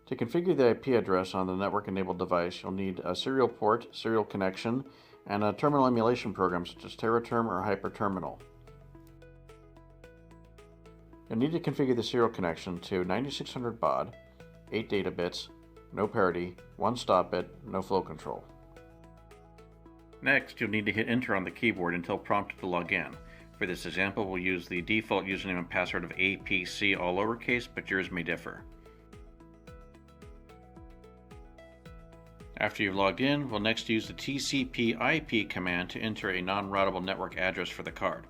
To configure the IP address on the network-enabled device, you'll need a serial port, serial connection, and a terminal emulation program such as TerraTerm or HyperTerminal. You'll need to configure the serial connection to 9600 baud, 8 data bits, no parity, 1 stop bit, no flow control. Next, you'll need to hit Enter on the keyboard until prompted to log in. For this example, we'll use the default username and password of APC all lowercase, but yours may differ. After you've logged in, we'll next use the TCP/IP command to enter a non-routable network address for the card.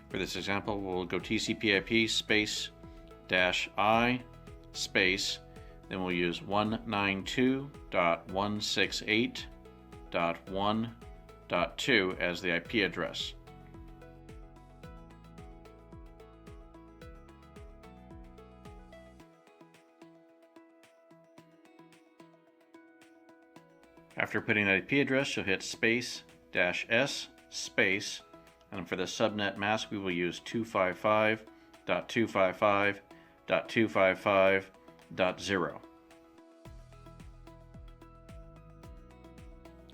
For this example, we'll go TCP/IP space -I space, then we'll use 192.168.1.2 as the IP address. After putting that IP address, you'll hit space -S space, and for the subnet mask we will use 255.255.255.0.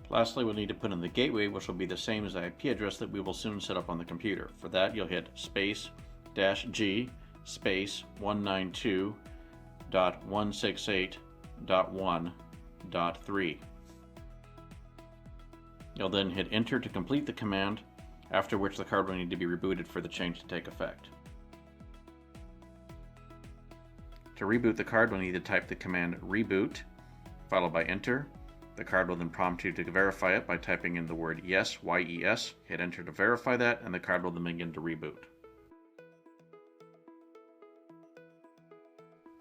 Lastly, we'll need to put in the gateway, which will be the same as the IP address that we will soon set up on the computer. For that, you'll hit space -G space 192.168.1.3. You'll then hit Enter to complete the command, after which the card will need to be rebooted for the change to take effect. To reboot the card, we'll need to type the command reboot, followed by Enter. The card will then prompt you to verify it by typing in the word yes, Y-E-S, hit Enter to verify that, and the card will then begin to reboot.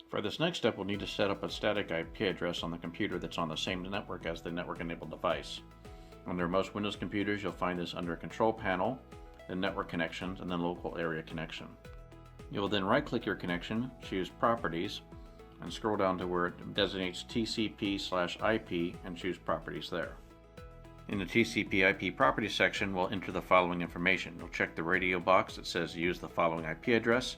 For this next step, we'll need to set up a static IP address on the computer that's on the same network as the network-enabled device. Under most Windows computers, you'll find this under Control Panel, then Network Connections, and then Local Area Connection. You will then right-click your connection, choose Properties, and scroll down to where it designates TCP/IP and choose Properties there. In the TCP/IP Properties section, we'll enter the following information. You'll check the radio box that says use the following IP address.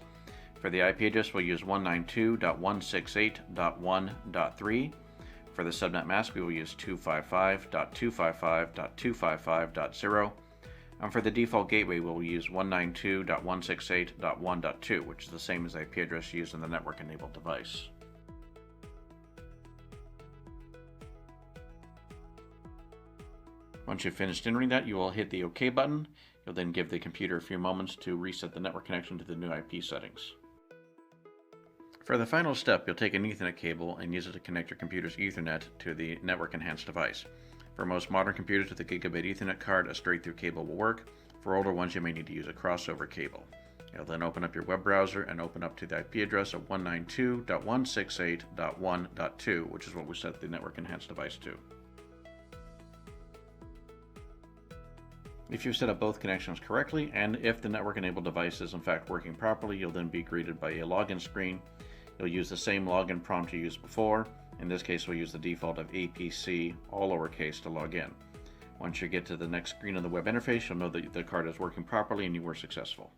For the IP address, we'll use 192.168.1.3. For the subnet mask, we will use 255.255.255.0, and for the default gateway, we'll use 192.168.1.2, which is the same as the IP address used in the network-enabled device. Once you've finished entering that, you will hit the OK button. You'll then give the computer a few moments to reset the network connection to the new IP settings. For the final step, you'll take an Ethernet cable and use it to connect your computer's Ethernet to the network-enhanced device. For most modern computers with a gigabit Ethernet card, a straight-through cable will work. For older ones, you may need to use a crossover cable. You'll then open up your web browser and open up to the IP address of 192.168.1.2, which is what we set the network-enhanced device to. If you've set up both connections correctly, and if the network-enabled device is in fact working properly, you'll then be greeted by a login screen. You'll use the same login prompt you used before. In this case, we'll use the default of APC, all lowercase, to log in. Once you get to the next screen on the web interface, you'll know that the card is working properly and you were successful.